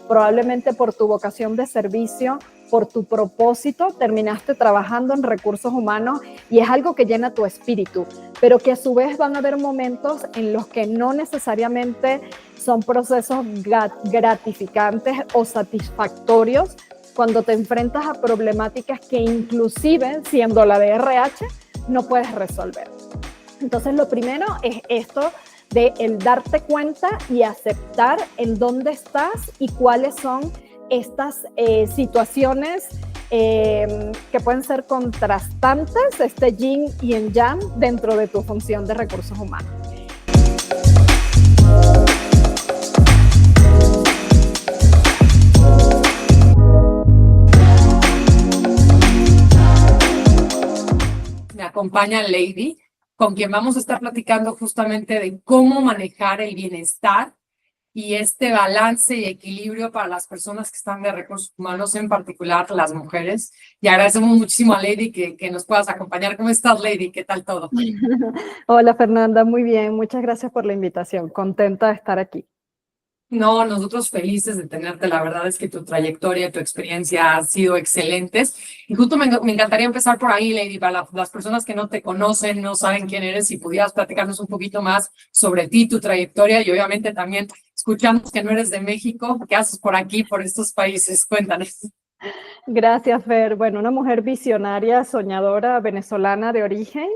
Probablemente por tu vocación de servicio, por tu propósito, terminaste trabajando en recursos humanos y es algo que llena tu espíritu, pero que a su vez van a haber momentos en los que no necesariamente son procesos gratificantes o satisfactorios cuando te enfrentas a problemáticas que inclusive siendo la de RH no puedes resolver. Entonces lo primero es esto de el darte cuenta y aceptar en dónde estás y cuáles son estas situaciones que pueden ser contrastantes, este yin y el yang dentro de tu función de recursos humanos. Me acompaña Lady, con quien vamos a estar platicando justamente de cómo manejar el bienestar y este balance y equilibrio para las personas que están de recursos humanos, en particular las mujeres. Y agradecemos muchísimo a Lady que nos puedas acompañar. ¿Cómo estás, Lady? ¿Qué tal todo? Hola, Fernanda, muy bien. Muchas gracias por la invitación. Contenta de estar aquí. No, nosotros felices de tenerte. La verdad es que tu trayectoria y tu experiencia han sido excelentes. Y justo me encantaría empezar por ahí, Lady, para las personas que no te conocen, no saben quién eres, si pudieras platicarnos un poquito más sobre ti, tu trayectoria y obviamente también escuchamos que no eres de México. ¿Qué haces por aquí, por estos países? Cuéntanos. Gracias, Fer. Bueno, una mujer visionaria, soñadora, venezolana de origen.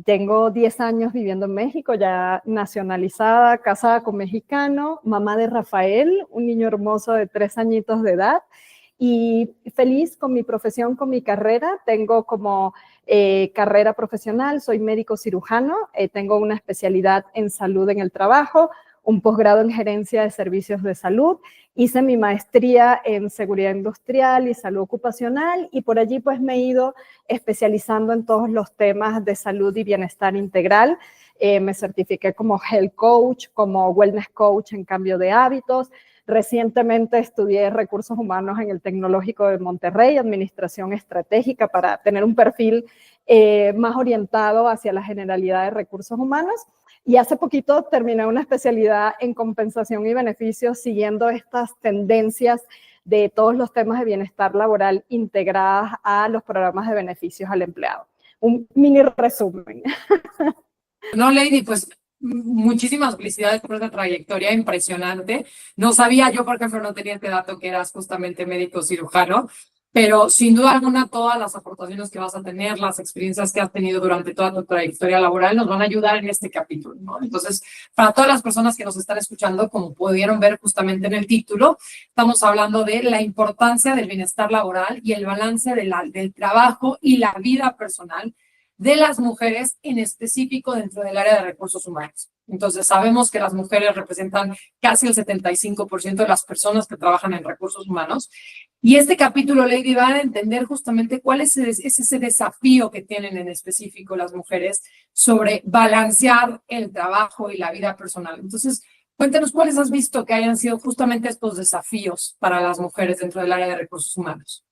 Tengo 10 años viviendo en México, ya nacionalizada, casada con mexicano, mamá de Rafael, un niño hermoso de 3 añitos de edad, y feliz con mi profesión, con mi carrera. Tengo como carrera profesional, soy médico cirujano, tengo una especialidad en salud en el trabajo, un posgrado en gerencia de servicios de salud. Hice mi maestría en seguridad industrial y salud ocupacional y por allí pues me he ido especializando en todos los temas de salud y bienestar integral. Me certifiqué como health coach, como wellness coach en cambio de hábitos. Recientemente estudié recursos humanos en el Tecnológico de Monterrey, administración estratégica para tener un perfil más orientado hacia la generalidad de recursos humanos. Y hace poquito terminé una especialidad en compensación y beneficios siguiendo estas tendencias de todos los temas de bienestar laboral integradas a los programas de beneficios al empleado. Un mini resumen. No, Lady, pues muchísimas felicidades por esa trayectoria impresionante. No sabía yo, por ejemplo, no tenía este dato que eras justamente médico cirujano, pero sin duda alguna todas las aportaciones que vas a tener, las experiencias que has tenido durante toda tu trayectoria laboral nos van a ayudar en este capítulo, ¿no? Entonces, para todas las personas que nos están escuchando, como pudieron ver justamente en el título, estamos hablando de la importancia del bienestar laboral y el balance del trabajo y la vida personal de las mujeres en específico dentro del área de recursos humanos. Entonces, sabemos que las mujeres representan casi el 75% de las personas que trabajan en recursos humanos. Y este capítulo, Lady, va a entender justamente cuál es ese desafío que tienen en específico las mujeres sobre balancear el trabajo y la vida personal. Entonces, cuéntanos cuáles has visto que hayan sido justamente estos desafíos para las mujeres dentro del área de recursos humanos.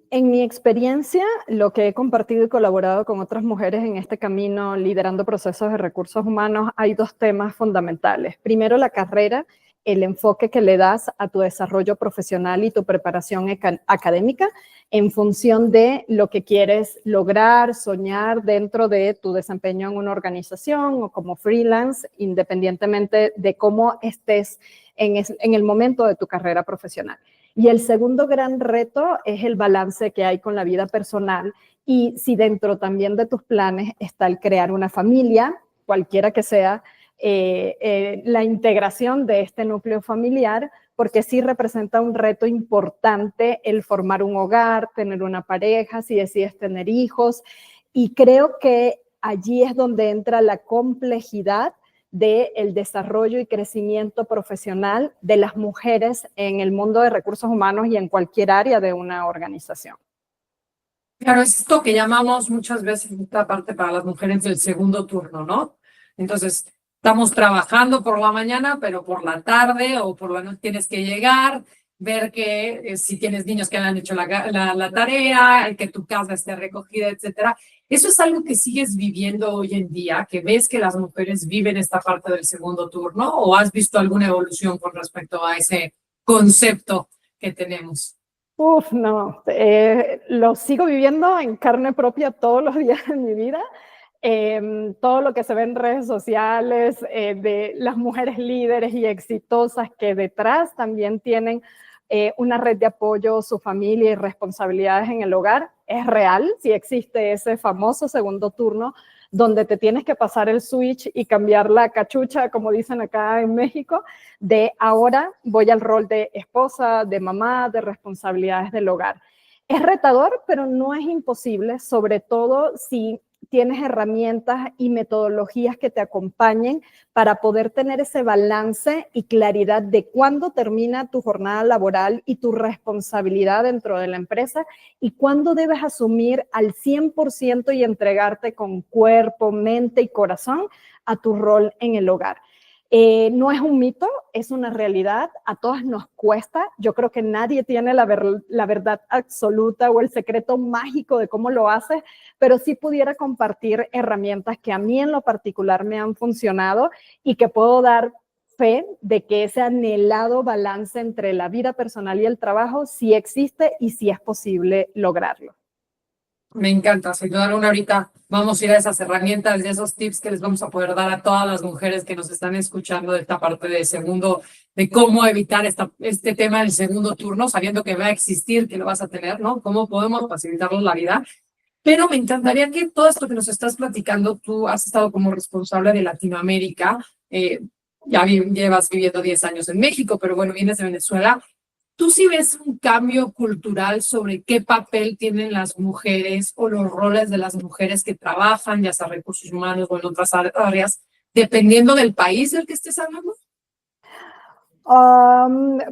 En mi experiencia, lo que he compartido y colaborado con otras mujeres en este camino, liderando procesos de recursos humanos, hay 2 temas fundamentales. Primero, la carrera, el enfoque que le das a tu desarrollo profesional y tu preparación académica en función de lo que quieres lograr, soñar dentro de tu desempeño en una organización o como freelance, independientemente de cómo estés en el momento de tu carrera profesional. Y el segundo gran reto es el balance que hay con la vida personal y si dentro también de tus planes está el crear una familia, cualquiera que sea la integración de este núcleo familiar, porque sí representa un reto importante el formar un hogar, tener una pareja, si decides tener hijos. Y creo que allí es donde entra la complejidad del desarrollo y crecimiento profesional de las mujeres en el mundo de recursos humanos y en cualquier área de una organización. Claro, es esto que llamamos muchas veces esta parte para las mujeres del segundo turno, ¿no? Entonces, estamos trabajando por la mañana, pero por la tarde o por la noche tienes que llegar, ver que si tienes niños que han hecho la tarea, que tu casa esté recogida, etcétera. ¿Eso es algo que sigues viviendo hoy en día, que ves que las mujeres viven esta parte del segundo turno o has visto alguna evolución con respecto a concepto que tenemos. Uf, no, lo sigo viviendo en carne propia todos los días de mi vida. Todo lo que se ve en redes sociales de las mujeres líderes y exitosas que detrás también tienen una red de apoyo, su familia y responsabilidades en el hogar, es real, sí existe ese famoso segundo turno donde te tienes que pasar el switch y cambiar la cachucha, como dicen acá en México, de ahora voy al rol de esposa, de mamá, de responsabilidades del hogar. Es retador, pero no es imposible, sobre todo si tienes herramientas y metodologías que te acompañen para poder tener ese balance y claridad de cuándo termina tu jornada laboral y tu responsabilidad dentro de la empresa y cuándo debes asumir al 100% y entregarte con cuerpo, mente y corazón a tu rol en el hogar. No es un mito, es una realidad, a todas nos cuesta, yo creo que nadie tiene la verdad absoluta o el secreto mágico de cómo lo haces, pero sí pudiera compartir herramientas que a mí en lo particular me han funcionado y que puedo dar fe de que ese anhelado balance entre la vida personal y el trabajo sí existe y sí es posible lograrlo. Me encanta, sin duda alguna ahorita vamos a ir a esas herramientas y esos tips que les vamos a poder dar a todas las mujeres que nos están escuchando de esta parte de segundo, de cómo evitar este tema del segundo turno, sabiendo que va a existir, que lo vas a tener, ¿no? Cómo podemos facilitarles la vida. Pero me encantaría que todo esto que nos estás platicando, tú has estado como responsable de Latinoamérica, ya llevas viviendo 10 años en México, pero bueno, vienes de Venezuela. ¿Tú sí ves un cambio cultural sobre qué papel tienen las mujeres o los roles de las mujeres que trabajan, ya sea recursos humanos o en otras áreas, dependiendo del país del que estés hablando?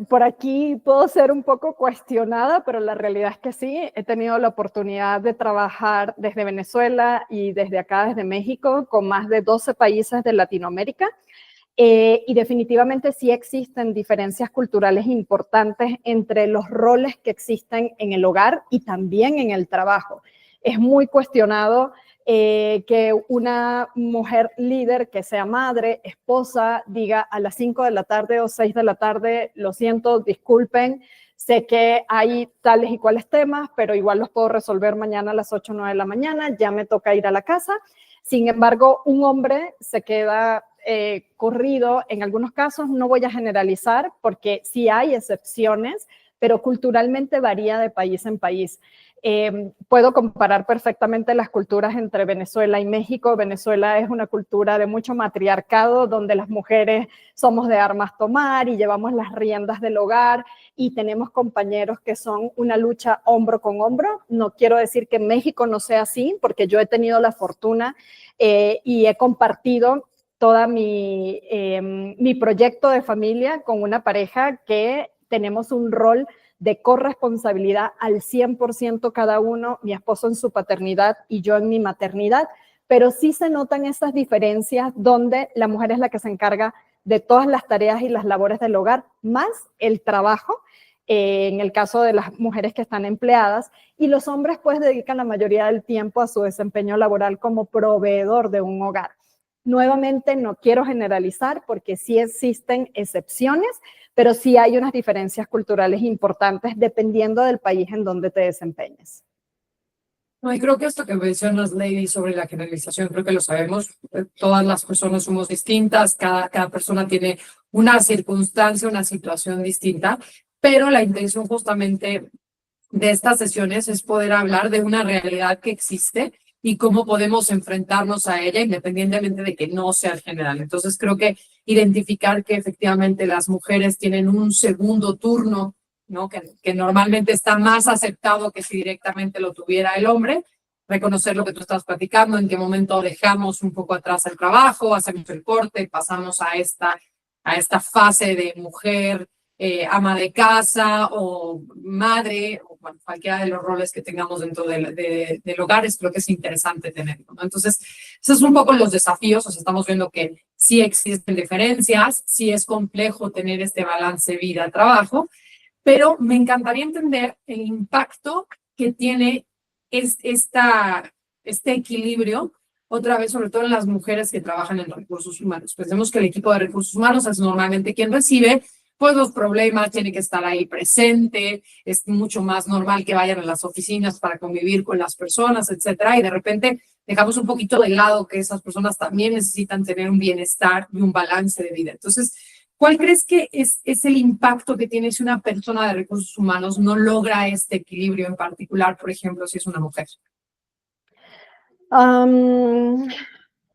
Por aquí puedo ser un poco cuestionada, pero la realidad es que sí, he tenido la oportunidad de trabajar desde Venezuela y desde acá, desde México, con más de 12 países de Latinoamérica. Y definitivamente sí existen diferencias culturales importantes entre los roles que existen en el hogar y también en el trabajo. Es muy cuestionado que una mujer líder que sea madre, esposa, diga a las 5 de la tarde o 6 de la tarde, lo siento, disculpen, sé que hay tales y cuales temas, pero igual los puedo resolver mañana a las 8 o 9 de la mañana, ya me toca ir a la casa. Sin embargo, un hombre se queda corrido, en algunos casos no voy a generalizar porque sí hay excepciones, pero culturalmente varía de país en país. Puedo comparar perfectamente las culturas entre Venezuela y México. Venezuela es una cultura de mucho matriarcado, donde las mujeres somos de armas tomar y llevamos las riendas del hogar y tenemos compañeros que son una lucha hombro con hombro. No quiero decir que México no sea así, porque yo he tenido la fortuna y he compartido toda mi proyecto de familia con una pareja que tenemos un rol de corresponsabilidad al 100% cada uno, mi esposo en su paternidad y yo en mi maternidad, pero sí se notan esas diferencias donde la mujer es la que se encarga de todas las tareas y las labores del hogar, más el trabajo, en el caso de las mujeres que están empleadas, y los hombres pues dedican la mayoría del tiempo a su desempeño laboral como proveedor de un hogar. Nuevamente, no quiero generalizar porque sí existen excepciones, pero sí hay unas diferencias culturales importantes dependiendo del país en donde te desempeñes. No, y creo que esto que mencionas, Lady, sobre la generalización, creo que lo sabemos. Todas las personas somos distintas, cada persona tiene una circunstancia, una situación distinta, pero la intención justamente de estas sesiones es poder hablar de una realidad que existe y cómo podemos enfrentarnos a ella independientemente de que no sea el general. Entonces creo que identificar que efectivamente las mujeres tienen un segundo turno, ¿no? Que normalmente está más aceptado que si directamente lo tuviera el hombre, reconocer lo que tú estás platicando, en qué momento dejamos un poco atrás el trabajo, hacemos el corte, pasamos a esta fase de mujer, ama de casa o madre, o bueno, cualquiera de los roles que tengamos dentro del hogar, creo que es interesante tenerlo, ¿no? Entonces, esos son un poco los desafíos, o sea, estamos viendo que sí existen diferencias, sí es complejo tener este balance vida-trabajo, pero me encantaría entender el impacto que tiene este equilibrio, otra vez, sobre todo en las mujeres que trabajan en recursos humanos. Pensemos que el equipo de recursos humanos es normalmente quien recibe, pues los problemas tienen que estar ahí presente, es mucho más normal que vayan a las oficinas para convivir con las personas, etcétera, y de repente dejamos un poquito de lado que esas personas también necesitan tener un bienestar y un balance de vida. Entonces, ¿cuál crees que es el impacto que tiene si una persona de recursos humanos no logra este equilibrio en particular, por ejemplo, si es una mujer?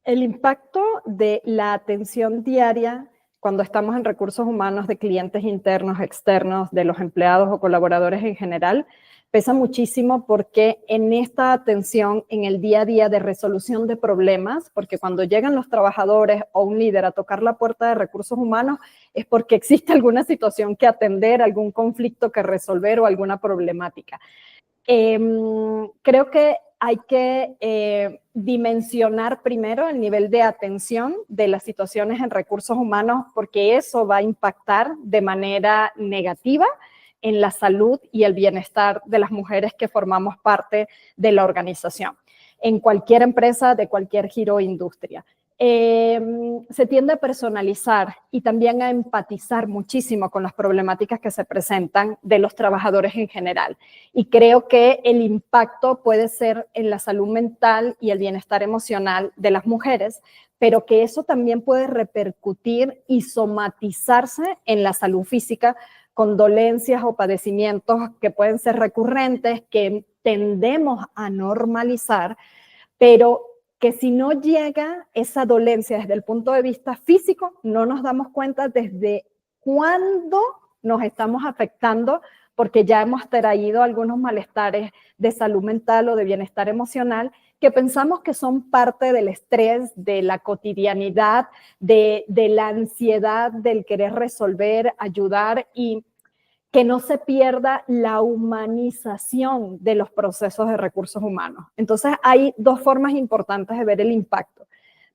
El impacto de la atención diaria cuando estamos en recursos humanos de clientes internos, externos, de los empleados o colaboradores en general, pesa muchísimo porque en esta atención en el día a día de resolución de problemas, porque cuando llegan los trabajadores o un líder a tocar la puerta de recursos humanos es porque existe alguna situación que atender, algún conflicto que resolver o alguna problemática. Creo que hay que dimensionar primero el nivel de atención de las situaciones en recursos humanos porque eso va a impactar de manera negativa en la salud y el bienestar de las mujeres que formamos parte de la organización, en cualquier empresa de cualquier giro o industria. Se tiende a personalizar y también a empatizar muchísimo con las problemáticas que se presentan de los trabajadores en general. Y creo que el impacto puede ser en la salud mental y el bienestar emocional de las mujeres, pero que eso también puede repercutir y somatizarse en la salud física con dolencias o padecimientos que pueden ser recurrentes, que tendemos a normalizar, pero que si no llega esa dolencia desde el punto de vista físico, no nos damos cuenta desde cuándo nos estamos afectando, porque ya hemos traído algunos malestares de salud mental o de bienestar emocional que pensamos que son parte del estrés, de la cotidianidad, de la ansiedad, del querer resolver, ayudar y que no se pierda la humanización de los procesos de recursos humanos. Entonces, hay dos formas importantes de ver el impacto.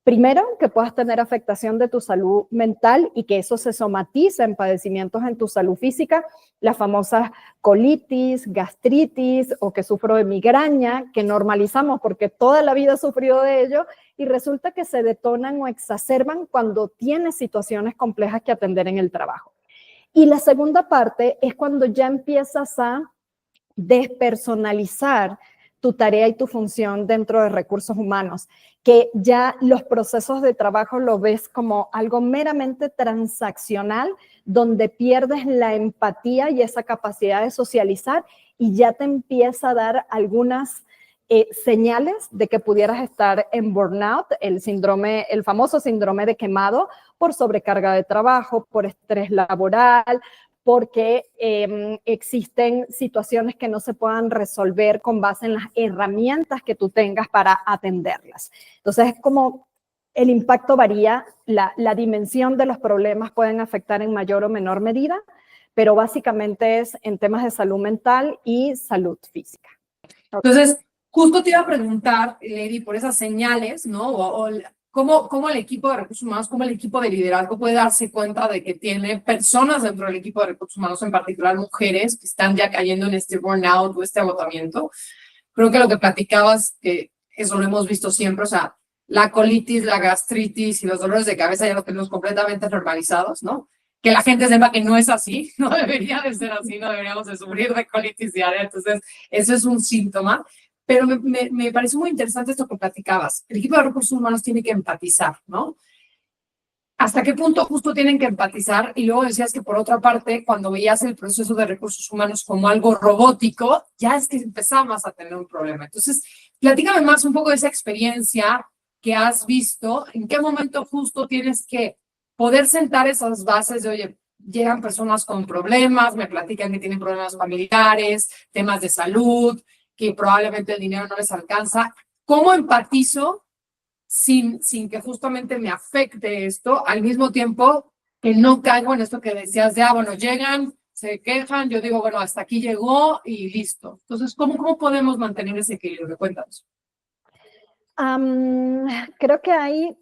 Primero, que puedas tener afectación de tu salud mental y que eso se somatice en padecimientos en tu salud física, las famosas colitis, gastritis o que sufro de migraña, que normalizamos porque toda la vida he sufrido de ello y resulta que se detonan o exacerban cuando tienes situaciones complejas que atender en el trabajo. Y la segunda parte es cuando ya empiezas a despersonalizar tu tarea y tu función dentro de recursos humanos, que ya los procesos de trabajo lo ves como algo meramente transaccional, donde pierdes la empatía y esa capacidad de socializar y ya te empieza a dar algunas señales de que pudieras estar en burnout, el famoso síndrome de quemado por sobrecarga de trabajo, por estrés laboral, porque existen situaciones que no se puedan resolver con base en las herramientas que tú tengas para atenderlas. Entonces, es como el impacto varía, la dimensión de los problemas pueden afectar en mayor o menor medida, pero básicamente es en temas de salud mental y salud física. Entonces, justo te iba a preguntar, Lady, por esas señales, ¿no? ¿Cómo el equipo de recursos humanos, cómo el equipo de liderazgo puede darse cuenta de que tiene personas dentro del equipo de recursos humanos, en particular mujeres, que están ya cayendo en este burnout o este agotamiento? Creo que lo que platicabas, que eso lo hemos visto siempre, o sea, la colitis, la gastritis y los dolores de cabeza ya los tenemos completamente normalizados, ¿no? Que la gente sepa que no es así, no debería de ser así, no deberíamos de sufrir de colitis diaria, entonces eso es un síntoma. Pero me parece muy interesante esto que platicabas. El equipo de recursos humanos tiene que empatizar, ¿no? ¿Hasta qué punto justo tienen que empatizar? Y luego decías que por otra parte, cuando veías el proceso de recursos humanos como algo robótico, ya es que empezamos a tener un problema. Entonces, platícame más un poco de esa experiencia que has visto. ¿En qué momento justo tienes que poder sentar esas bases de, oye, llegan personas con problemas, me platican que tienen problemas familiares, temas de salud, que probablemente el dinero no les alcanza? ¿Cómo empatizo sin que justamente me afecte esto, al mismo tiempo que no caigo en esto que decías de, bueno, llegan, se quejan, yo digo, bueno, hasta aquí llegó y listo? Entonces, ¿cómo podemos mantener ese equilibrio? Cuéntanos. Creo que hay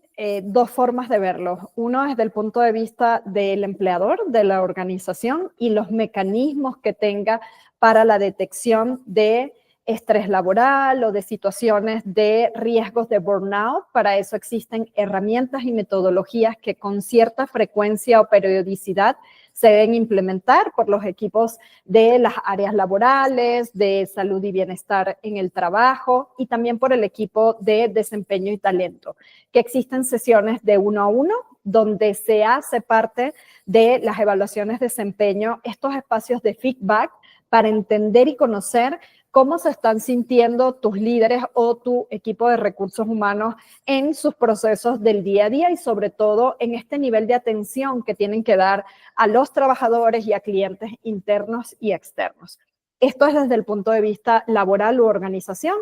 dos formas de verlo. Uno es desde el punto de vista del empleador, de la organización y los mecanismos que tenga para la detección de estrés laboral o de situaciones de riesgos de burnout. Para eso existen herramientas y metodologías que con cierta frecuencia o periodicidad se deben implementar por los equipos de las áreas laborales, de salud y bienestar en el trabajo y también por el equipo de desempeño y talento, que existen sesiones de 1 a 1 donde se hace parte de las evaluaciones de desempeño, estos espacios de feedback para entender y conocer cómo se están sintiendo tus líderes o tu equipo de recursos humanos en sus procesos del día a día y sobre todo en este nivel de atención que tienen que dar a los trabajadores y a clientes internos y externos. Esto es desde el punto de vista laboral u organización,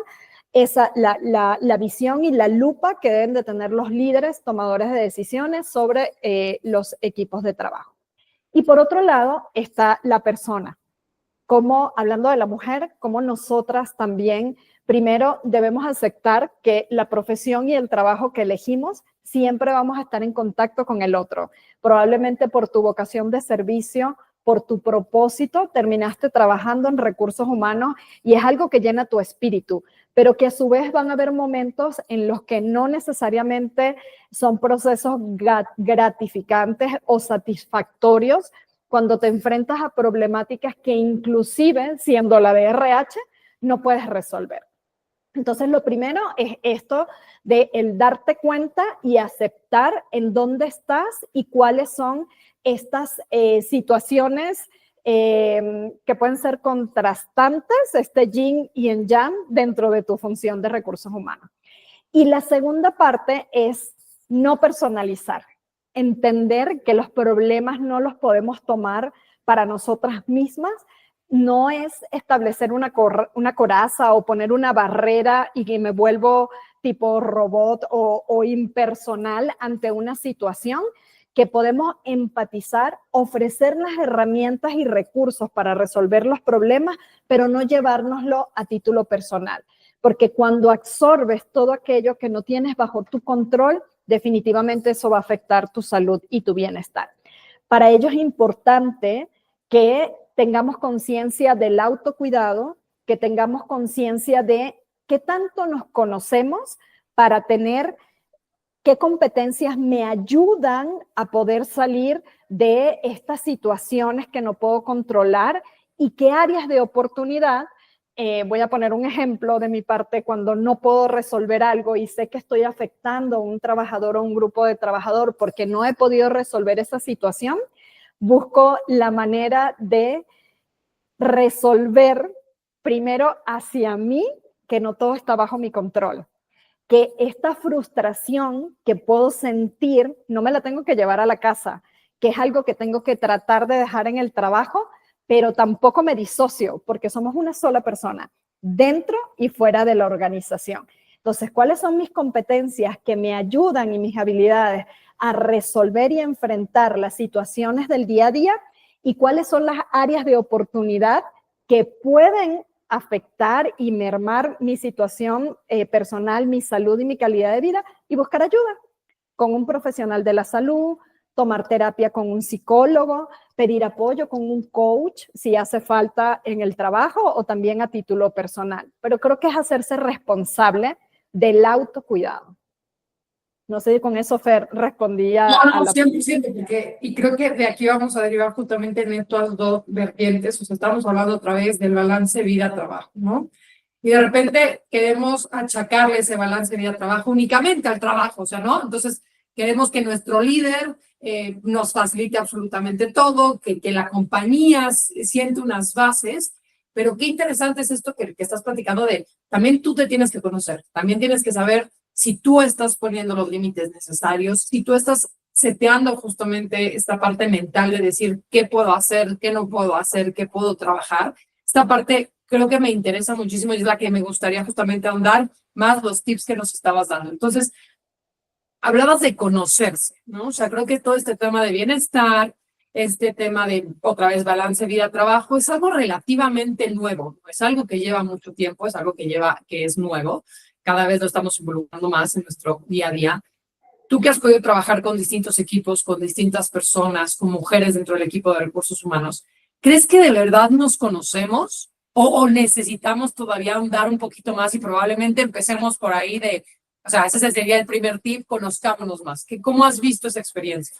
la visión y la lupa que deben de tener los líderes tomadores de decisiones sobre los equipos de trabajo. Y por otro lado está la persona. Como, hablando de la mujer, como nosotras también, primero debemos aceptar que la profesión y el trabajo que elegimos siempre vamos a estar en contacto con el otro. Probablemente por tu vocación de servicio, por tu propósito, terminaste trabajando en recursos humanos y es algo que llena tu espíritu, pero que a su vez van a haber momentos en los que no necesariamente son procesos gratificantes o satisfactorios, cuando te enfrentas a problemáticas que inclusive siendo la de RH no puedes resolver. Entonces, lo primero es esto de el darte cuenta y aceptar en dónde estás y cuáles son estas situaciones que pueden ser contrastantes, este yin y el yang dentro de tu función de recursos humanos. Y la segunda parte es no personalizar. Entender que los problemas no los podemos tomar para nosotras mismas, no es establecer una coraza o poner una barrera y que me vuelvo tipo robot o impersonal ante una situación, que podemos empatizar, ofrecer las herramientas y recursos para resolver los problemas, pero no llevárnoslo a título personal. Porque cuando absorbes todo aquello que no tienes bajo tu control, definitivamente eso va a afectar tu salud y tu bienestar. Para ello es importante que tengamos conciencia del autocuidado, que tengamos conciencia de qué tanto nos conocemos para tener qué competencias me ayudan a poder salir de estas situaciones que no puedo controlar y qué áreas de oportunidad. Voy a poner un ejemplo de mi parte cuando no puedo resolver algo y sé que estoy afectando a un trabajador o un grupo de trabajadores porque no he podido resolver esa situación, busco la manera de resolver primero hacia mí, que no todo está bajo mi control. Que esta frustración que puedo sentir no me la tengo que llevar a la casa, que es algo que tengo que tratar de dejar en el trabajo, pero tampoco me disocio porque somos una sola persona, dentro y fuera de la organización. Entonces, ¿cuáles son mis competencias que me ayudan y mis habilidades a resolver y enfrentar las situaciones del día a día? ¿Y cuáles son las áreas de oportunidad que pueden afectar y mermar mi situación personal, mi salud y mi calidad de vida? Y buscar ayuda con un profesional de la salud, tomar terapia con un psicólogo, pedir apoyo con un coach si hace falta en el trabajo o también a título personal. Pero creo que es hacerse responsable del autocuidado. No sé si con eso, Fer, respondía a la... 100%, porque, y creo que de aquí vamos a derivar justamente en estas dos vertientes, o sea, estamos hablando otra vez del balance vida-trabajo, ¿no? Y de repente queremos achacarle ese balance vida-trabajo únicamente al trabajo, o sea, ¿no? Entonces, queremos que nuestro líder nos facilite absolutamente todo, que la compañía siente unas bases, pero qué interesante es esto que estás platicando de, también tú te tienes que conocer, también tienes que saber si tú estás poniendo los límites necesarios, si tú estás seteando justamente esta parte mental de decir qué puedo hacer, qué no puedo hacer, qué puedo trabajar. Esta parte creo que me interesa muchísimo y es la que me gustaría justamente ahondar más los tips que nos estabas dando. Entonces, hablabas de conocerse, ¿no? O sea, creo que todo este tema de bienestar, este tema de, otra vez, balance vida-trabajo, es algo relativamente nuevo, no es algo que lleva mucho tiempo, es algo que es nuevo. Cada vez lo estamos involucrando más en nuestro día a día. Tú que has podido trabajar con distintos equipos, con distintas personas, con mujeres dentro del equipo de recursos humanos, ¿crees que de verdad nos conocemos o necesitamos todavía andar un poquito más y probablemente empecemos por ahí de, o sea, ese sería el primer tip, conozcámonos más? ¿Cómo has visto esa experiencia?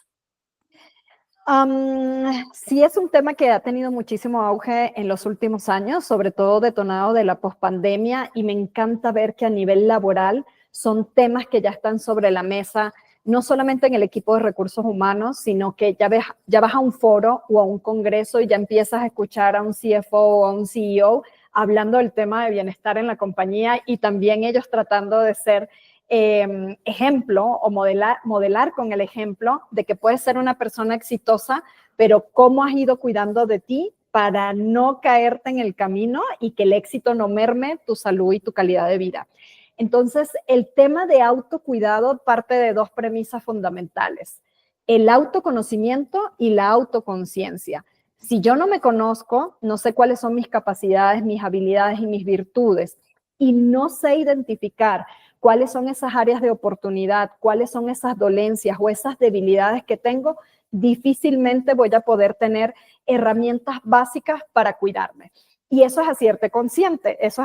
Sí, es un tema que ha tenido muchísimo auge en los últimos años, sobre todo detonado de la pospandemia, y me encanta ver que a nivel laboral son temas que ya están sobre la mesa, no solamente en el equipo de recursos humanos, sino que ya vas a un foro o a un congreso y ya empiezas a escuchar a un CFO o a un CEO hablando del tema de bienestar en la compañía, y también ellos tratando de ser ejemplo o modelar con el ejemplo de que puedes ser una persona exitosa, pero cómo has ido cuidando de ti para no caerte en el camino y que el éxito no merme tu salud y tu calidad de vida. Entonces, el tema de autocuidado parte de dos premisas fundamentales: el autoconocimiento y la autoconciencia. Si yo no me conozco, no sé cuáles son mis capacidades, mis habilidades y mis virtudes, y no sé identificar cuáles son esas áreas de oportunidad, cuáles son esas dolencias o esas debilidades que tengo, difícilmente voy a poder tener herramientas básicas para cuidarme. Y eso es hacerte consciente, es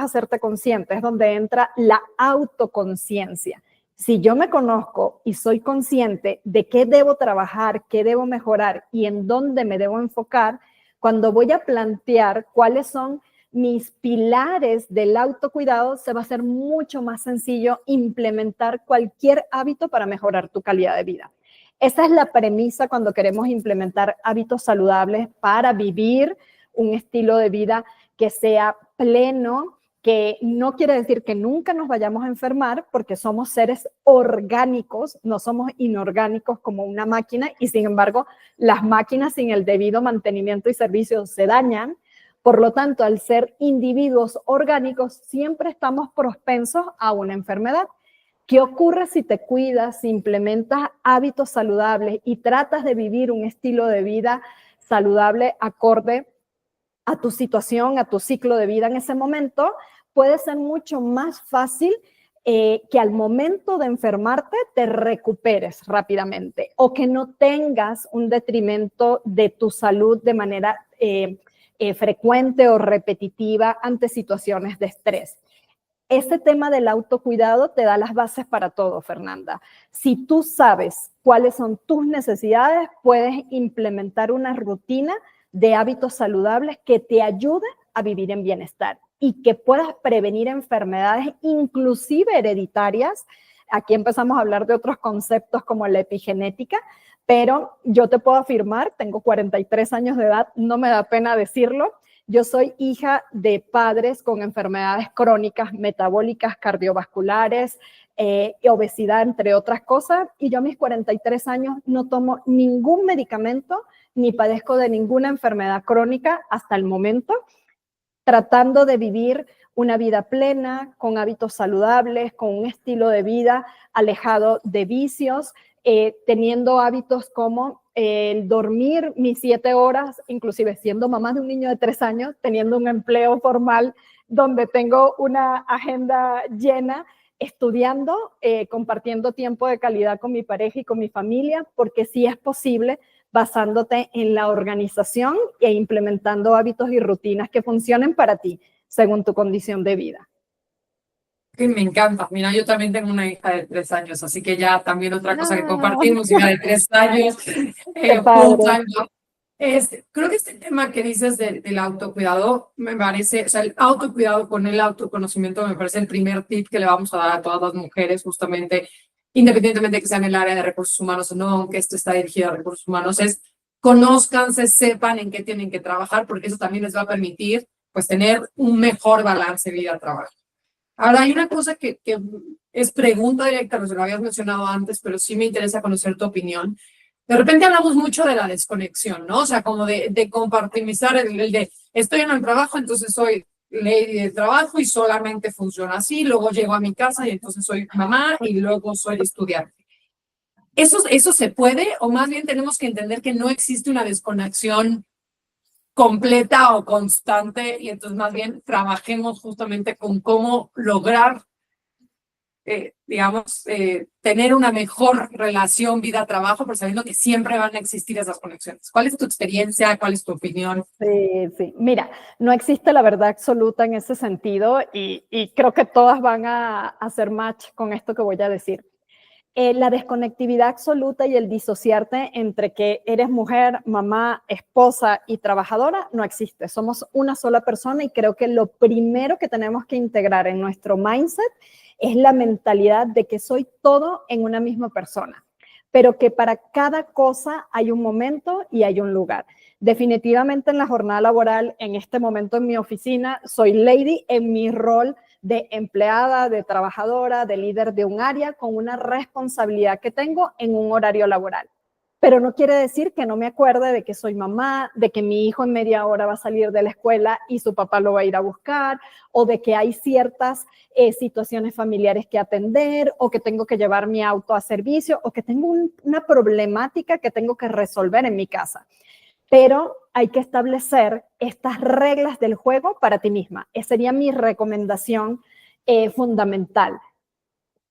donde entra la autoconciencia. Si yo me conozco y soy consciente de qué debo trabajar, qué debo mejorar y en dónde me debo enfocar, cuando voy a plantear cuáles son mis pilares del autocuidado, se va a hacer mucho más sencillo implementar cualquier hábito para mejorar tu calidad de vida. Esa es la premisa cuando queremos implementar hábitos saludables para vivir un estilo de vida que sea pleno, que no quiere decir que nunca nos vayamos a enfermar, porque somos seres orgánicos, no somos inorgánicos como una máquina, y sin embargo, las máquinas sin el debido mantenimiento y servicio se dañan. Por lo tanto, al ser individuos orgánicos, siempre estamos propensos a una enfermedad. ¿Qué ocurre si te cuidas, si implementas hábitos saludables y tratas de vivir un estilo de vida saludable acorde a tu situación, a tu ciclo de vida en ese momento? Puede ser mucho más fácil que al momento de enfermarte te recuperes rápidamente o que no tengas un detrimento de tu salud de manera frecuente o repetitiva ante situaciones de estrés. Este tema del autocuidado te da las bases para todo, Fernanda. Si tú sabes cuáles son tus necesidades, puedes implementar una rutina de hábitos saludables que te ayude a vivir en bienestar y que puedas prevenir enfermedades, inclusive hereditarias. Aquí empezamos a hablar de otros conceptos como la epigenética, pero yo te puedo afirmar, tengo 43 años de edad, no me da pena decirlo, yo soy hija de padres con enfermedades crónicas, metabólicas, cardiovasculares, obesidad, entre otras cosas, y yo a mis 43 años no tomo ningún medicamento ni padezco de ninguna enfermedad crónica hasta el momento, tratando de vivir una vida plena, con hábitos saludables, con un estilo de vida alejado de vicios, teniendo hábitos como el dormir mis 7 horas, inclusive siendo mamá de un niño de 3 años, teniendo un empleo formal donde tengo una agenda llena, estudiando, compartiendo tiempo de calidad con mi pareja y con mi familia, porque sí es posible basándote en la organización e implementando hábitos y rutinas que funcionen para ti, según tu condición de vida. Que me encanta. Mira, yo también tengo una hija de 3 años, así que ya también otra cosa que compartimos, hija de 3 años, full time. Creo que este tema que dices del autocuidado me parece, o sea, el autocuidado con el autoconocimiento me parece el primer tip que le vamos a dar a todas las mujeres, justamente, independientemente de que sea en el área de recursos humanos o no, aunque esto está dirigido a recursos humanos, es conózcanse, sepan en qué tienen que trabajar, porque eso también les va a permitir, pues, tener un mejor balance vida-trabajo. Ahora, hay una cosa que es pregunta directa, no se lo habías mencionado antes, pero sí me interesa conocer tu opinión. De repente hablamos mucho de la desconexión, ¿no? O sea, como de compartimizar el de estoy en el trabajo, entonces soy lady de trabajo y solamente funciona así, luego llego a mi casa y entonces soy mamá y luego soy estudiante. ¿Eso se puede o más bien tenemos que entender que no existe una desconexión completa o constante y entonces más bien trabajemos justamente con cómo lograr, tener una mejor relación vida-trabajo, pero sabiendo que siempre van a existir esas conexiones? ¿Cuál es tu experiencia? ¿Cuál es tu opinión? Sí. Mira, no existe la verdad absoluta en ese sentido y creo que todas van a hacer match con esto que voy a decir. La desconectividad absoluta y el disociarte entre que eres mujer, mamá, esposa y trabajadora no existe. Somos una sola persona y creo que lo primero que tenemos que integrar en nuestro mindset es la mentalidad de que soy todo en una misma persona, pero que para cada cosa hay un momento y hay un lugar. Definitivamente en la jornada laboral, en este momento en mi oficina, soy lady en mi rol de empleada, de trabajadora, de líder de un área, con una responsabilidad que tengo en un horario laboral. Pero no quiere decir que no me acuerde de que soy mamá, de que mi hijo en media hora va a salir de la escuela y su papá lo va a ir a buscar, o de que hay ciertas situaciones familiares que atender, o que tengo que llevar mi auto a servicio, o que tengo una problemática que tengo que resolver en mi casa. Pero hay que establecer estas reglas del juego para ti misma. Esa sería mi recomendación fundamental.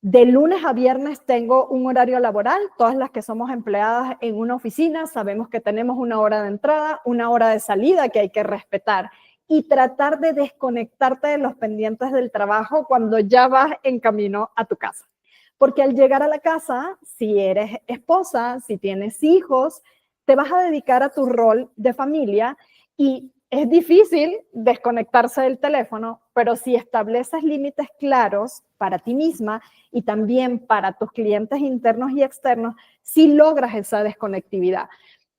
De lunes a viernes tengo un horario laboral. Todas las que somos empleadas en una oficina sabemos que tenemos una hora de entrada, una hora de salida que hay que respetar. Y tratar de desconectarte de los pendientes del trabajo cuando ya vas en camino a tu casa. Porque al llegar a la casa, si eres esposa, si tienes hijos, te vas a dedicar a tu rol de familia y es difícil desconectarse del teléfono, pero si estableces límites claros para ti misma y también para tus clientes internos y externos, sí logras esa desconectividad.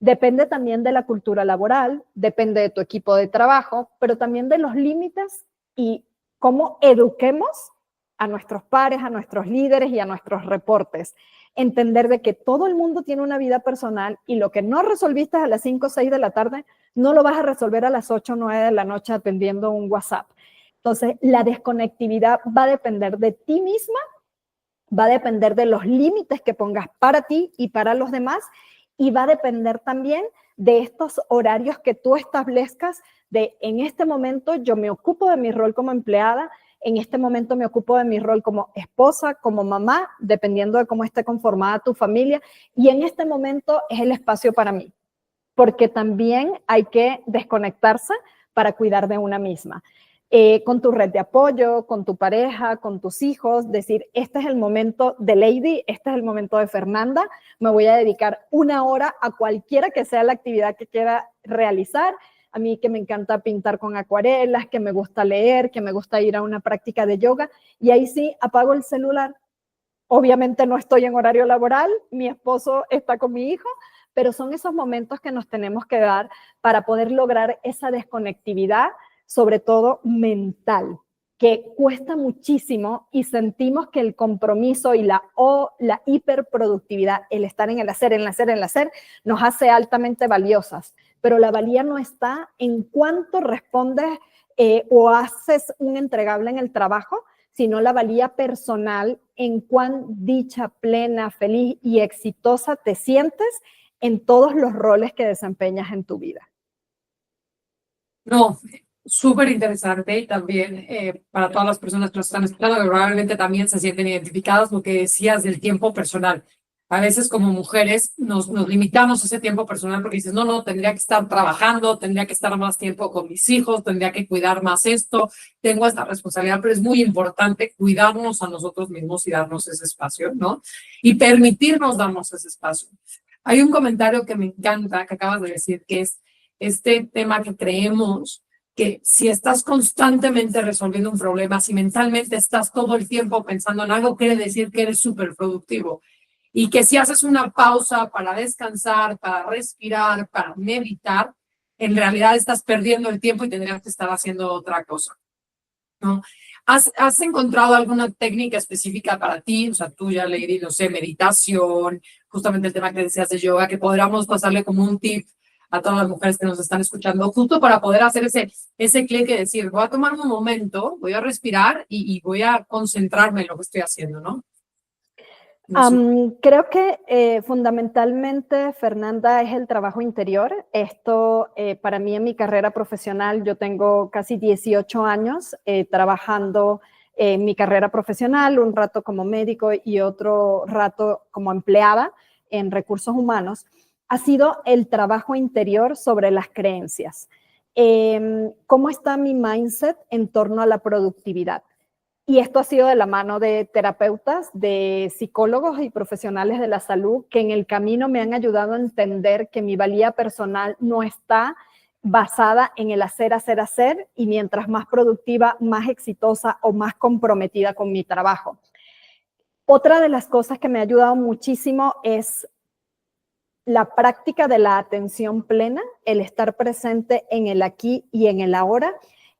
Depende también de la cultura laboral, depende de tu equipo de trabajo, pero también de los límites y cómo eduquemos a nuestros pares, a nuestros líderes y a nuestros reportes. Entender de que todo el mundo tiene una vida personal y lo que no resolviste a las 5 o 6 de la tarde, no lo vas a resolver a las 8 o 9 de la noche atendiendo un WhatsApp. Entonces, la desconectividad va a depender de ti misma, va a depender de los límites que pongas para ti y para los demás, y va a depender también de estos horarios que tú establezcas de en este momento yo me ocupo de mi rol como empleada, en este momento me ocupo de mi rol como esposa, como mamá, dependiendo de cómo esté conformada tu familia, y en este momento es el espacio para mí, porque también hay que desconectarse para cuidar de una misma. Con tu red de apoyo, con tu pareja, con tus hijos, decir, este es el momento de Lady, este es el momento de Fernanda, me voy a dedicar una hora a cualquiera que sea la actividad que quiera realizar. A mí que me encanta pintar con acuarelas, que me gusta leer, que me gusta ir a una práctica de yoga, y ahí sí apago el celular. Obviamente no estoy en horario laboral, mi esposo está con mi hijo, pero son esos momentos que nos tenemos que dar para poder lograr esa desconectividad, sobre todo mental, que cuesta muchísimo y sentimos que el compromiso y la hiperproductividad, el estar en el hacer, nos hace altamente valiosas. Pero la valía no está en cuánto respondes o haces un entregable en el trabajo, sino la valía personal en cuán dicha, plena, feliz y exitosa te sientes en todos los roles que desempeñas en tu vida. No, súper interesante y también para todas las personas que nos están escuchando, que probablemente también se sienten identificadas, lo que decías del tiempo personal. A veces como mujeres nos limitamos ese tiempo personal porque dices, no, tendría que estar trabajando, tendría que estar más tiempo con mis hijos, tendría que cuidar más esto, tengo esta responsabilidad, pero es muy importante cuidarnos a nosotros mismos y darnos ese espacio, ¿no? Y permitirnos darnos ese espacio. Hay un comentario que me encanta que acabas de decir, que es este tema que creemos que si estás constantemente resolviendo un problema, si mentalmente estás todo el tiempo pensando en algo, quiere decir que eres súper productivo. Y que si haces una pausa para descansar, para respirar, para meditar, en realidad estás perdiendo el tiempo y tendrías que estar haciendo otra cosa, ¿no? ¿Has encontrado alguna técnica específica para ti? O sea, tú ya leí, no sé, meditación, justamente el tema que decías de yoga, que podríamos pasarle como un tip a todas las mujeres que nos están escuchando, justo para poder hacer ese clic y decir, voy a tomar un momento, voy a respirar y voy a concentrarme en lo que estoy haciendo, ¿no? Creo que fundamentalmente, Fernanda, es el trabajo interior. Esto para mí en mi carrera profesional, yo tengo casi 18 años trabajando en mi carrera profesional, un rato como médico y otro rato como empleada en recursos humanos. Ha sido el trabajo interior sobre las creencias. ¿Cómo está mi mindset en torno a la productividad? Y esto ha sido de la mano de terapeutas, de psicólogos y profesionales de la salud que en el camino me han ayudado a entender que mi valía personal no está basada en el hacer, hacer, hacer, y mientras más productiva, más exitosa o más comprometida con mi trabajo. Otra de las cosas que me ha ayudado muchísimo es la práctica de la atención plena, el estar presente en el aquí y en el ahora,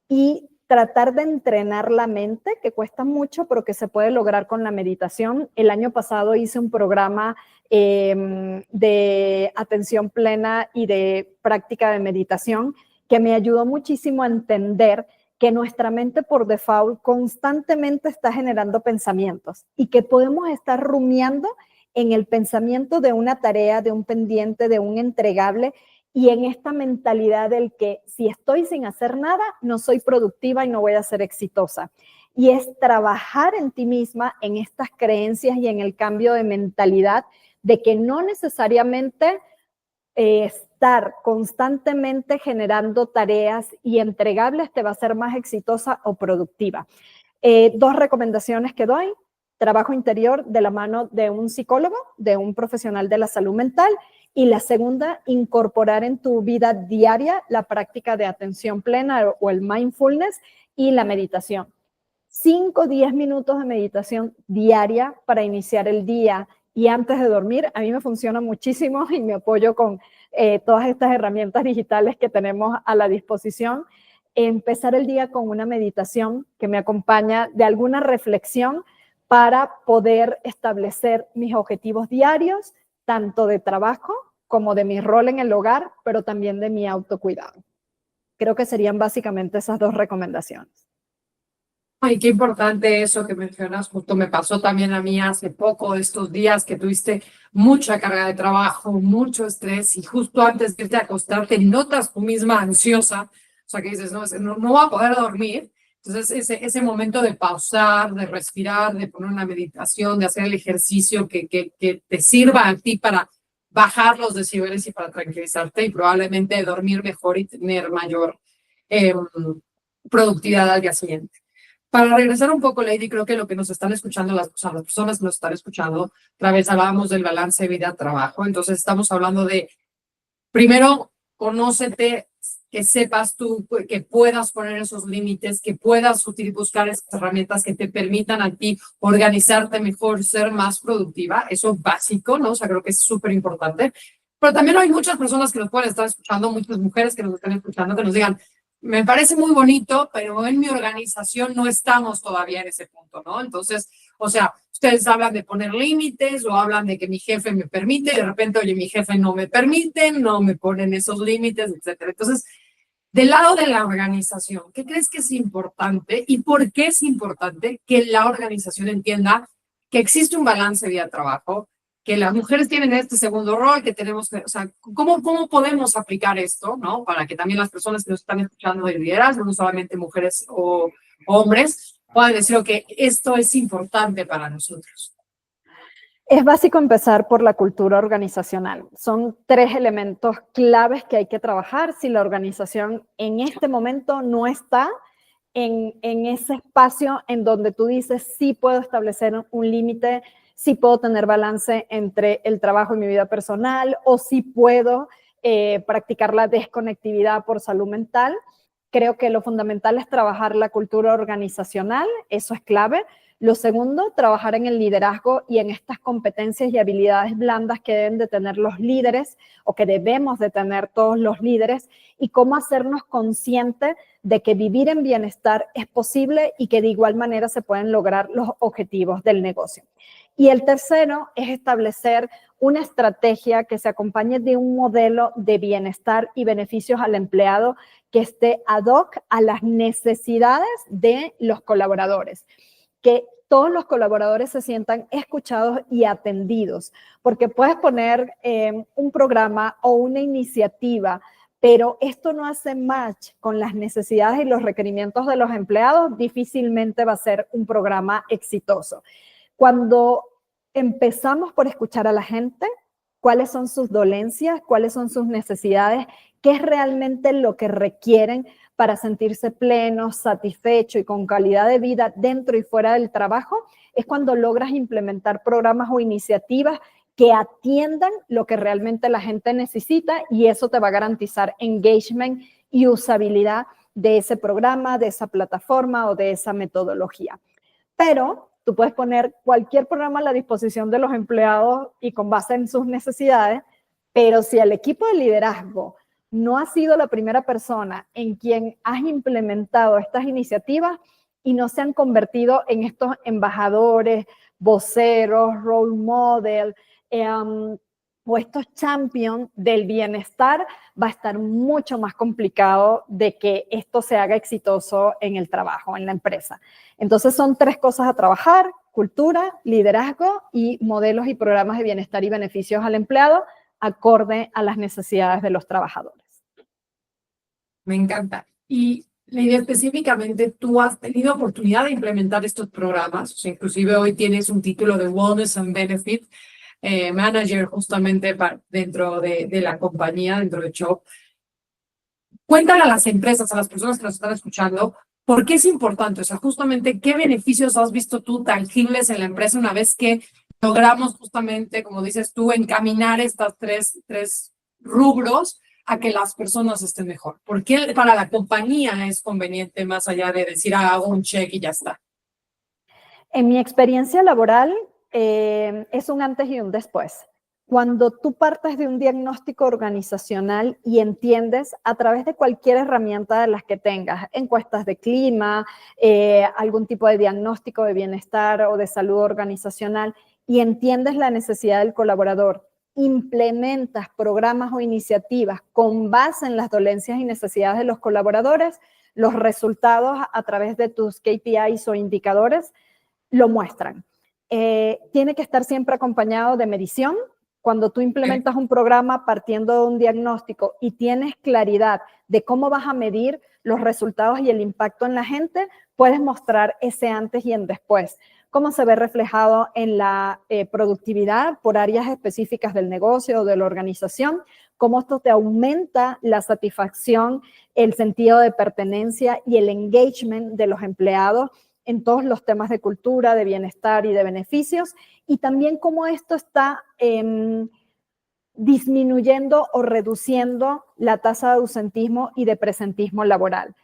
y tratar de entrenar la mente, que cuesta mucho, pero que se puede lograr con la meditación. El año pasado hice un programa de atención plena y de práctica de meditación que me ayudó muchísimo a entender que nuestra mente por default constantemente está generando pensamientos y que podemos estar rumiando en el pensamiento de una tarea, de un pendiente, de un entregable, y en esta mentalidad del que si estoy sin hacer nada, no soy productiva y no voy a ser exitosa. Y es trabajar en ti misma, en estas creencias y en el cambio de mentalidad de que no necesariamente estar constantemente generando tareas y entregables te va a hacer más exitosa o productiva. Dos recomendaciones que doy: trabajo interior de la mano de un psicólogo, de un profesional de la salud mental. Y la segunda, incorporar en tu vida diaria la práctica de atención plena o el mindfulness y la meditación. 5 o 10 minutos de meditación diaria para iniciar el día y antes de dormir. A mí me funciona muchísimo y me apoyo con todas estas herramientas digitales que tenemos a la disposición. Empezar el día con una meditación que me acompaña de alguna reflexión para poder establecer mis objetivos diarios, tanto de trabajo como de mi rol en el hogar, pero también de mi autocuidado. Creo que serían básicamente esas dos recomendaciones. Ay, qué importante eso que mencionas. Justo me pasó también a mí hace poco, estos días que tuviste mucha carga de trabajo, mucho estrés, y justo antes de irte a acostar te notas tú misma ansiosa, o sea que dices, no voy a poder dormir. Entonces ese momento de pausar, de respirar, de poner una meditación, de hacer el ejercicio que te sirva a ti para bajar los decibeles y para tranquilizarte y probablemente dormir mejor y tener mayor productividad al día siguiente. Para regresar un poco, Lady, creo que lo que nos están escuchando, las personas que nos están escuchando, otra vez hablábamos del balance vida-trabajo. Entonces estamos hablando de, primero, conócete, que sepas tú, que puedas poner esos límites, que puedas buscar esas herramientas que te permitan a ti organizarte mejor, ser más productiva. Eso es básico, ¿no? O sea, creo que es súper importante. Pero también hay muchas personas que nos pueden estar escuchando, muchas mujeres que nos están escuchando, que nos digan, me parece muy bonito, pero en mi organización no estamos todavía en ese punto, ¿no? Entonces, o sea, ustedes hablan de poner límites o hablan de que mi jefe me permite, y de repente, oye, mi jefe no me permite, no me ponen esos límites, etcétera. Entonces, del lado de la organización, ¿qué crees que es importante y por qué es importante que la organización entienda que existe un balance vida-trabajo, que las mujeres tienen este segundo rol, que tenemos que, o sea, ¿cómo podemos aplicar esto, ¿no? Para que también las personas que nos están escuchando de liderazgo, no solamente mujeres o hombres, puedan decir, ok, esto es importante para nosotros. Es básico empezar por la cultura organizacional. Son 3 elementos claves que hay que trabajar si la organización en este momento no está en ese espacio en donde tú dices, sí puedo establecer un límite, sí puedo tener balance entre el trabajo y mi vida personal, o sí puedo practicar la desconectividad por salud mental. Creo que lo fundamental es trabajar la cultura organizacional, eso es clave. Lo segundo, trabajar en el liderazgo y en estas competencias y habilidades blandas que deben de tener los líderes o que debemos de tener todos los líderes, y cómo hacernos conscientes de que vivir en bienestar es posible y que de igual manera se pueden lograr los objetivos del negocio. Y el tercero es establecer una estrategia que se acompañe de un modelo de bienestar y beneficios al empleado que esté ad hoc a las necesidades de los colaboradores, que todos los colaboradores se sientan escuchados y atendidos, porque puedes poner un programa o una iniciativa, pero esto no hace match con las necesidades y los requerimientos de los empleados, difícilmente va a ser un programa exitoso. Cuando empezamos por escuchar a la gente, cuáles son sus dolencias, cuáles son sus necesidades, qué es realmente lo que requieren para sentirse pleno, satisfecho y con calidad de vida dentro y fuera del trabajo, es cuando logras implementar programas o iniciativas que atiendan lo que realmente la gente necesita, y eso te va a garantizar engagement y usabilidad de ese programa, de esa plataforma o de esa metodología. Pero tú puedes poner cualquier programa a la disposición de los empleados y con base en sus necesidades, pero si el equipo de liderazgo no ha sido la primera persona en quien has implementado estas iniciativas y no se han convertido en estos embajadores, voceros, role model, o estos champions del bienestar, va a estar mucho más complicado de que esto se haga exitoso en el trabajo, en la empresa. Entonces son 3 cosas a trabajar: cultura, liderazgo y modelos y programas de bienestar y beneficios al empleado acorde a las necesidades de los trabajadores. Me encanta. Y Lady, específicamente, ¿tú has tenido oportunidad de implementar estos programas? O sea, inclusive hoy tienes un título de Wellness and Benefit Manager justamente dentro de la compañía, dentro de Chubb. Cuéntale a las empresas, a las personas que nos están escuchando, ¿por qué es importante? O sea, justamente, ¿qué beneficios has visto tú tangibles en la empresa una vez que logramos justamente, como dices tú, encaminar estas tres rubros a que las personas estén mejor? ¿Por qué para la compañía es conveniente, más allá de decir, hago un check y ya está? En mi experiencia laboral, es un antes y un después. Cuando tú partes de un diagnóstico organizacional y entiendes a través de cualquier herramienta de las que tengas, encuestas de clima, algún tipo de diagnóstico de bienestar o de salud organizacional, y entiendes la necesidad del colaborador, implementas programas o iniciativas con base en las dolencias y necesidades de los colaboradores, los resultados a través de tus KPIs o indicadores lo muestran. Tiene que estar siempre acompañado de medición. Cuando tú implementas un programa partiendo de un diagnóstico y tienes claridad de cómo vas a medir los resultados y el impacto en la gente, puedes mostrar ese antes y el después. Cómo se ve reflejado en la productividad por áreas específicas del negocio o de la organización, cómo esto te aumenta la satisfacción, el sentido de pertenencia y el engagement de los empleados en todos los temas de cultura, de bienestar y de beneficios, y también cómo esto está disminuyendo o reduciendo la tasa de ausentismo y de presentismo laboral.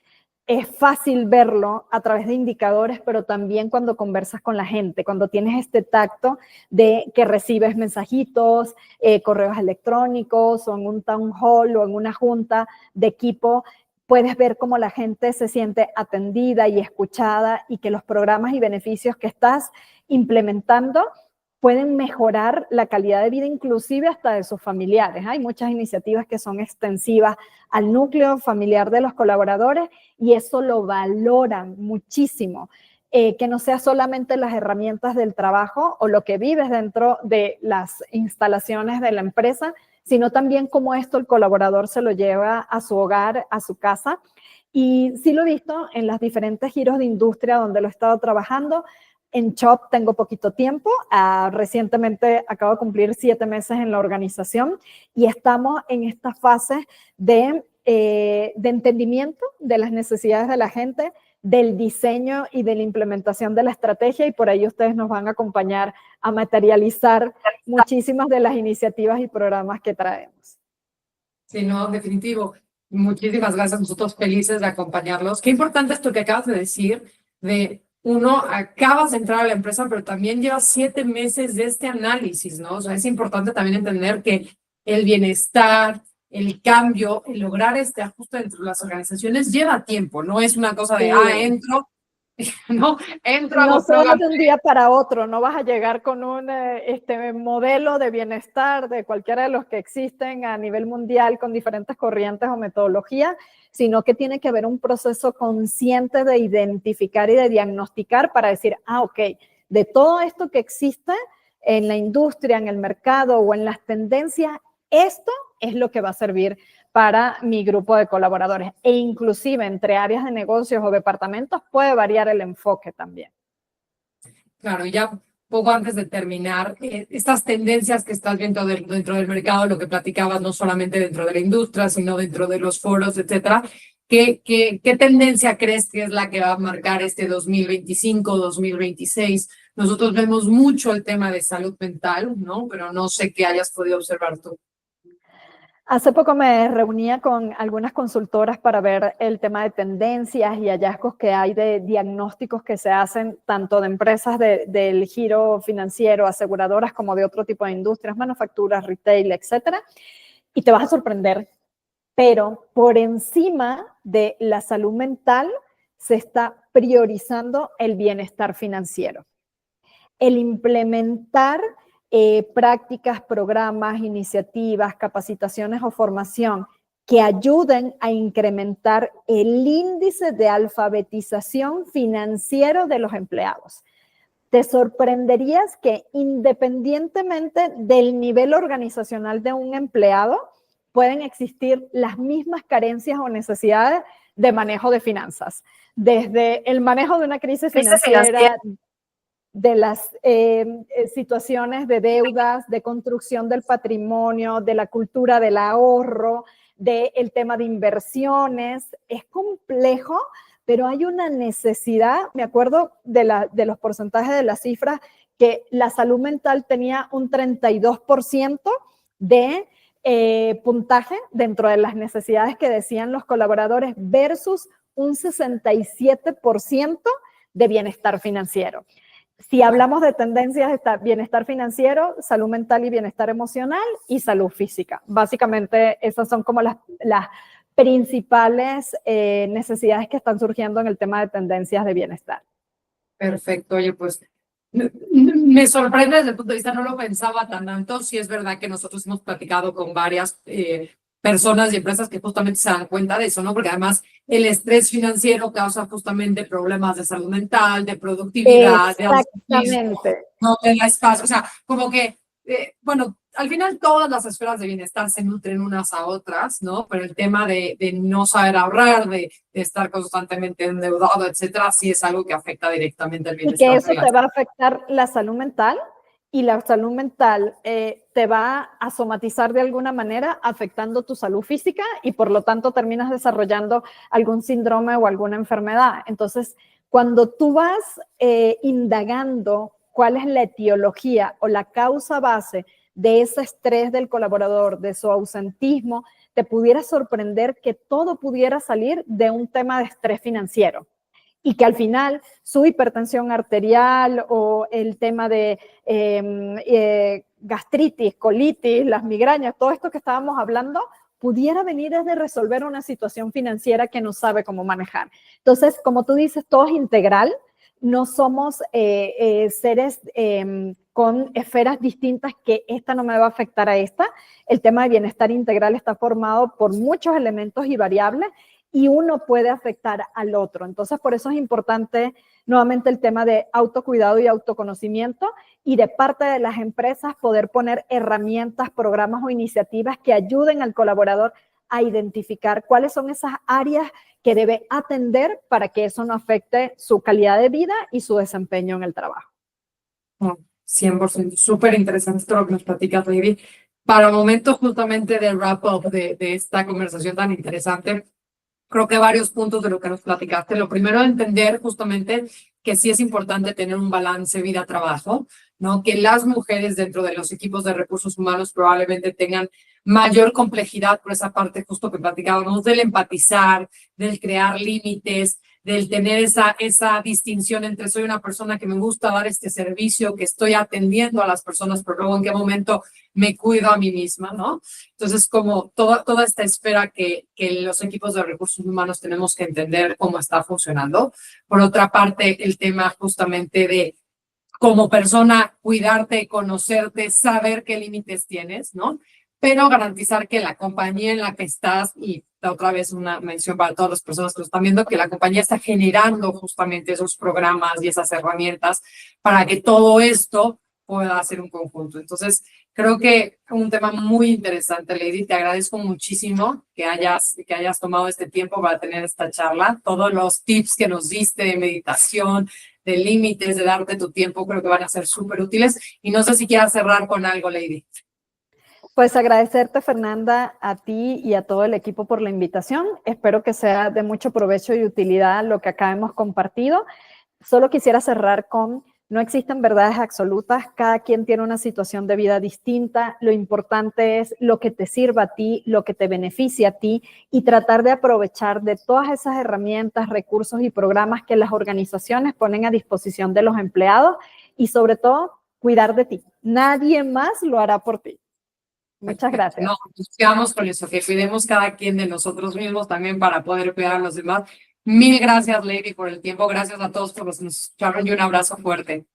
Es fácil verlo a través de indicadores, pero también cuando conversas con la gente, cuando tienes este tacto de que recibes mensajitos, correos electrónicos o en un town hall o en una junta de equipo, puedes ver cómo la gente se siente atendida y escuchada y que los programas y beneficios que estás implementando pueden mejorar la calidad de vida inclusive hasta de sus familiares. Hay muchas iniciativas que son extensivas al núcleo familiar de los colaboradores y eso lo valoran muchísimo. Que no sea solamente las herramientas del trabajo o lo que vives dentro de las instalaciones de la empresa, sino también cómo esto el colaborador se lo lleva a su hogar, a su casa. Y sí lo he visto en los diferentes giros de industria donde lo he estado trabajando. En Chubb tengo poquito tiempo, recientemente acabo de cumplir 7 meses en la organización y estamos en esta fase de entendimiento de las necesidades de la gente, del diseño y de la implementación de la estrategia, y por ahí ustedes nos van a acompañar a materializar muchísimas de las iniciativas y programas que traemos. Sí, no, definitivo. Muchísimas gracias, nosotros felices de acompañarlos. Qué importante esto que acabas de decir, de uno, acabas de entrar a la empresa, pero también llevas 7 meses de este análisis, ¿no? O sea, es importante también entender que el bienestar, el cambio, el lograr este ajuste entre las organizaciones lleva tiempo, no es una cosa de, entro, no, entro. No solo de un día para otro, no vas a llegar con un modelo de bienestar de cualquiera de los que existen a nivel mundial con diferentes corrientes o metodologías, sino que tiene que haber un proceso consciente de identificar y de diagnosticar para decir, ok, de todo esto que existe en la industria, en el mercado o en las tendencias, esto es lo que va a servir para mi grupo de colaboradores. E inclusive entre áreas de negocios o departamentos puede variar el enfoque también. Claro, y ya poco antes de terminar, estas tendencias que estás viendo dentro del mercado, lo que platicabas, no solamente dentro de la industria, sino dentro de los foros, etcétera, ¿Qué tendencia crees que es la que va a marcar este 2025, 2026? Nosotros vemos mucho el tema de salud mental, ¿no? Pero no sé qué hayas podido observar tú. Hace poco me reunía con algunas consultoras para ver el tema de tendencias y hallazgos que hay de diagnósticos que se hacen tanto de empresas del giro financiero, aseguradoras, como de otro tipo de industrias, manufacturas, retail, etcétera. Y te vas a sorprender, pero por encima de la salud mental se está priorizando el bienestar financiero. El implementar prácticas, programas, iniciativas, capacitaciones o formación que ayuden a incrementar el índice de alfabetización financiero de los empleados. Te sorprenderías que independientemente del nivel organizacional de un empleado, pueden existir las mismas carencias o necesidades de manejo de finanzas. Desde el manejo de una crisis financiera, de las situaciones de deudas, de construcción del patrimonio, de la cultura del ahorro, del tema de inversiones. Es complejo, pero hay una necesidad. Me acuerdo de los porcentajes de las cifras, que la salud mental tenía un 32% de puntaje dentro de las necesidades que decían los colaboradores versus un 67% de bienestar financiero. Si hablamos de tendencias, está bienestar financiero, salud mental y bienestar emocional y salud física. Básicamente esas son como las principales necesidades que están surgiendo en el tema de tendencias de bienestar. Perfecto, oye, pues me sorprende desde el punto de vista, no lo pensaba tan tanto. Sí es verdad que nosotros hemos platicado con varias personas y empresas que justamente se dan cuenta de eso, ¿no? Porque además el estrés financiero causa justamente problemas de salud mental, de productividad, de autismo, no te da espacio, o sea, como que, bueno, al final todas las esferas de bienestar se nutren unas a otras, ¿no? Pero el tema de no saber ahorrar, de estar constantemente endeudado, etcétera, sí es algo que afecta directamente al bienestar. Y que eso te va a afectar la salud mental, y la salud mental te va a somatizar de alguna manera, afectando tu salud física, y por lo tanto terminas desarrollando algún síndrome o alguna enfermedad. Entonces, cuando tú vas indagando cuál es la etiología o la causa base de ese estrés del colaborador, de su ausentismo, te pudiera sorprender que todo pudiera salir de un tema de estrés financiero. Y que al final su hipertensión arterial o el tema de gastritis, colitis, las migrañas, todo esto que estábamos hablando, pudiera venir desde resolver una situación financiera que no sabe cómo manejar. Entonces, como tú dices, todo es integral. No somos seres con esferas distintas, que esta no me va a afectar a esta. El tema de bienestar integral está formado por muchos elementos y variables, y uno puede afectar al otro. Entonces, por eso es importante nuevamente el tema de autocuidado y autoconocimiento, y de parte de las empresas poder poner herramientas, programas o iniciativas que ayuden al colaborador a identificar cuáles son esas áreas que debe atender para que eso no afecte su calidad de vida y su desempeño en el trabajo. 100%, súper interesante todo lo que nos platicas, Lady. Para momentos justamente de wrap-up de esta conversación tan interesante, creo que varios puntos de lo que nos platicaste. Lo primero, entender justamente que sí es importante tener un balance vida-trabajo, ¿no? Que las mujeres dentro de los equipos de recursos humanos probablemente tengan mayor complejidad por esa parte justo que platicábamos, del empatizar, del crear límites, del tener esa distinción entre soy una persona que me gusta dar este servicio, que estoy atendiendo a las personas, pero luego en qué momento me cuido a mí misma, ¿no? Entonces, como toda esta esfera que los equipos de recursos humanos tenemos que entender cómo está funcionando. Por otra parte, el tema justamente de como persona cuidarte, conocerte, saber qué límites tienes, ¿no? Pero garantizar que la compañía en la que estás, y otra vez una mención para todas las personas que lo están viendo, que la compañía está generando justamente esos programas y esas herramientas para que todo esto pueda ser un conjunto. Entonces, creo que un tema muy interesante, Lady. Te agradezco muchísimo que hayas tomado este tiempo para tener esta charla. Todos los tips que nos diste de meditación, de límites, de darte tu tiempo, creo que van a ser súper útiles. Y no sé si quieras cerrar con algo, Lady. Pues agradecerte, Fernanda, a ti y a todo el equipo por la invitación. Espero que sea de mucho provecho y utilidad lo que acá hemos compartido. Solo quisiera cerrar con, no existen verdades absolutas, cada quien tiene una situación de vida distinta, lo importante es lo que te sirva a ti, lo que te beneficia a ti y tratar de aprovechar de todas esas herramientas, recursos y programas que las organizaciones ponen a disposición de los empleados y sobre todo cuidar de ti. Nadie más lo hará por ti. Muchas gracias. No, nos quedamos con eso, que cuidemos cada quien de nosotros mismos también para poder cuidar a los demás. Mil gracias, Lady, por el tiempo. Gracias a todos por los que nos escucharon y un abrazo fuerte.